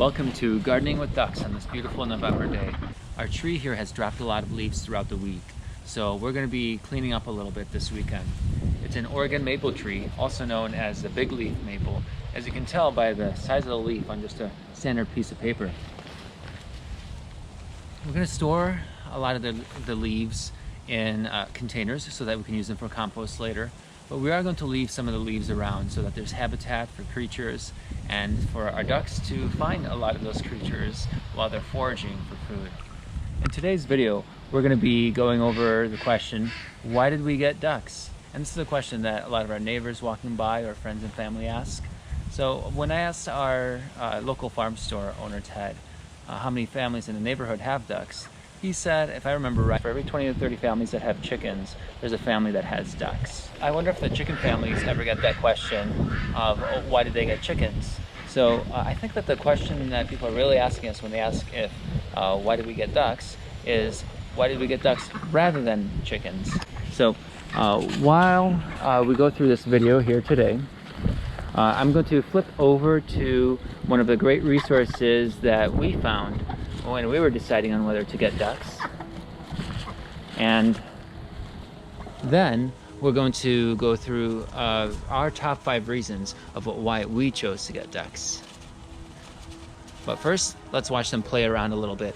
Welcome to Gardening with Ducks on this beautiful November day. Our tree here has dropped a lot of leaves throughout the week, so we're going to be cleaning up a little bit this weekend. It's an Oregon maple tree, also known as the big leaf maple, as you can tell by the size of the leaf on just a standard piece of paper. We're going to store a lot of the leaves in containers so that we can use them for compost later. But we are going to leave some of the leaves around so that there's habitat for creatures and for our ducks to find a lot of those creatures while they're foraging for food. In today's video, we're going to be going over the question, why did we get ducks? And this is a question that a lot of our neighbors walking by or friends and family ask. So when I asked our local farm store owner, Ted, how many families in the neighborhood have ducks, he said, if I remember right, for every 20 to 30 families that have chickens, there's a family that has ducks. I wonder if the chicken families ever get that question of, oh, why did they get chickens? So I think that the question that people are really asking us when they ask if, why did we get ducks, is why did we get ducks rather than chickens? So while we go through this video here today, I'm going to flip over to one of the great resources that we found when we were deciding on whether to get ducks. And then we're going to go through our top 5 reasons of why we chose to get ducks. But first, let's watch them play around a little bit.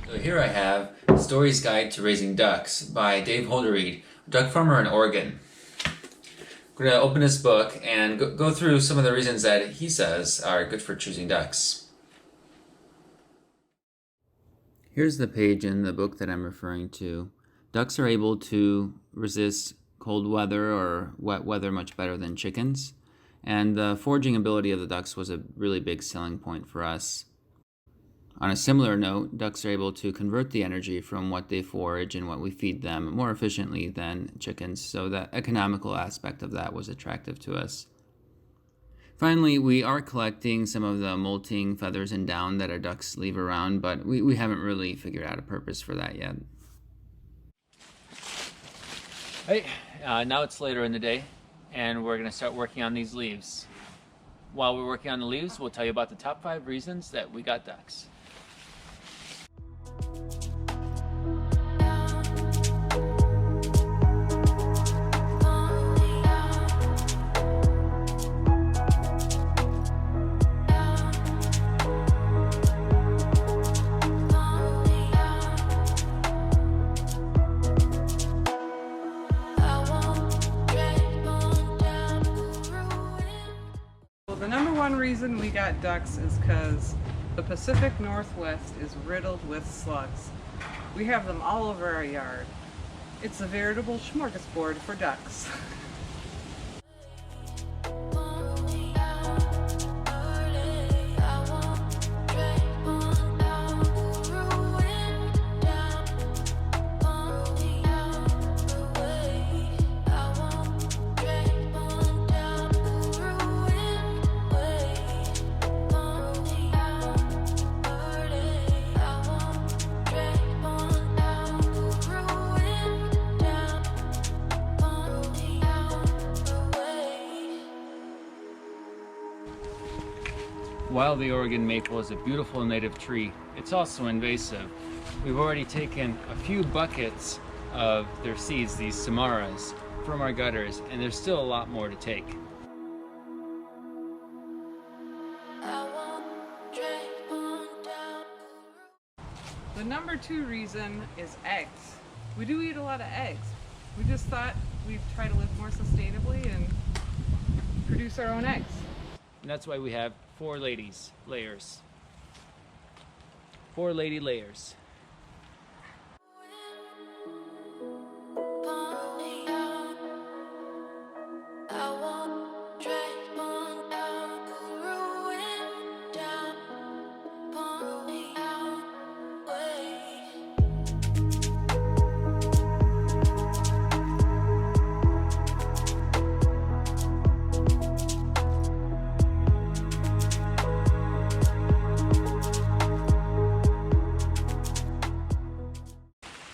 So here I have Story's Guide to Raising Ducks by Dave Holderried, a duck farmer in Oregon. We're going to open his book and go through some of the reasons that he says are good for choosing ducks. Here's the page in the book that I'm referring to. Ducks are able to resist cold weather or wet weather much better than chickens, and the foraging ability of the ducks was a really big selling point for us. On a similar note, ducks are able to convert the energy from what they forage and what we feed them more efficiently than chickens, so the economical aspect of that was attractive to us. Finally, we are collecting some of the molting feathers and down that our ducks leave around, but we haven't really figured out a purpose for that yet. Hey, now it's later in the day, and we're going to start working on these leaves. While we're working on the leaves, we'll tell you about the top 5 reasons that we got ducks. reason we got ducks is because the Pacific Northwest is riddled with slugs. We have them all over our yard. It's a veritable smorgasbord for ducks. While the Oregon maple is a beautiful native tree, it's also invasive. We've already taken a few buckets of their seeds, these samaras, from our gutters, and there's still a lot more to take. The number 2 reason is eggs. We do eat a lot of eggs. We just thought we'd try to live more sustainably and produce our own eggs. And that's why we have 4 ladies layers. 4 lady layers.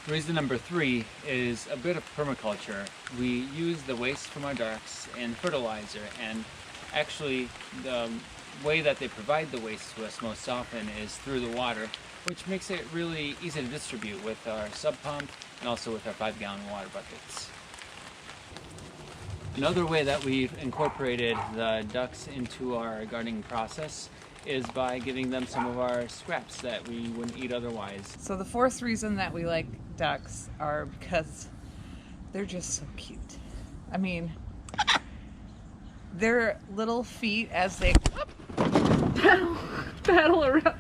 Reason number 3 is a bit of permaculture. We use the waste from our ducks in fertilizer, and actually the way that they provide the waste to us most often is through the water, which makes it really easy to distribute with our sub pump and also with our 5-gallon water buckets. Another way that we've incorporated the ducks into our gardening process is by giving them some of our scraps that we wouldn't eat otherwise. So the 4th reason that we like ducks are because they're just so cute. I mean, their little feet as they paddle around.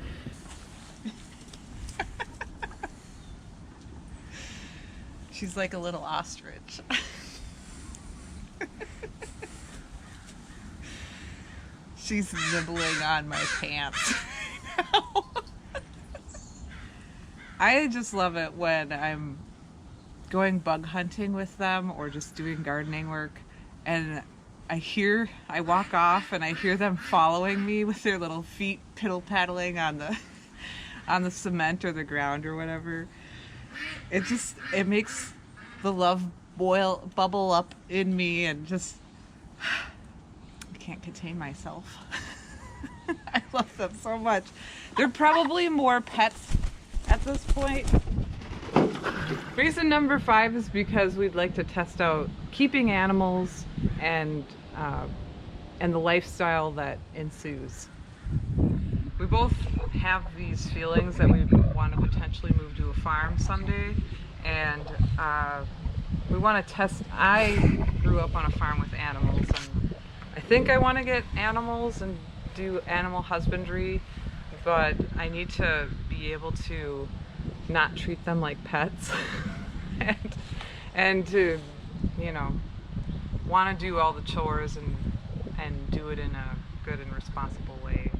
She's like a little ostrich. She's nibbling on my pants. I just love it when I'm going bug hunting with them or just doing gardening work, and I walk off and I hear them following me with their little feet piddle-paddling on the cement or the ground or whatever. It makes the love bubble up in me, and just I can't contain myself. I love them so much. They're probably more pets at this point. Reason number 5 is because we'd like to test out keeping animals and the lifestyle that ensues. We both have these feelings that we want to potentially move to a farm someday, and we want to test. I grew up on a farm with animals, and I think I want to get animals and do animal husbandry, but I need to be able to not treat them like pets and to, you know, want to do all the chores and do it in a good and responsible way.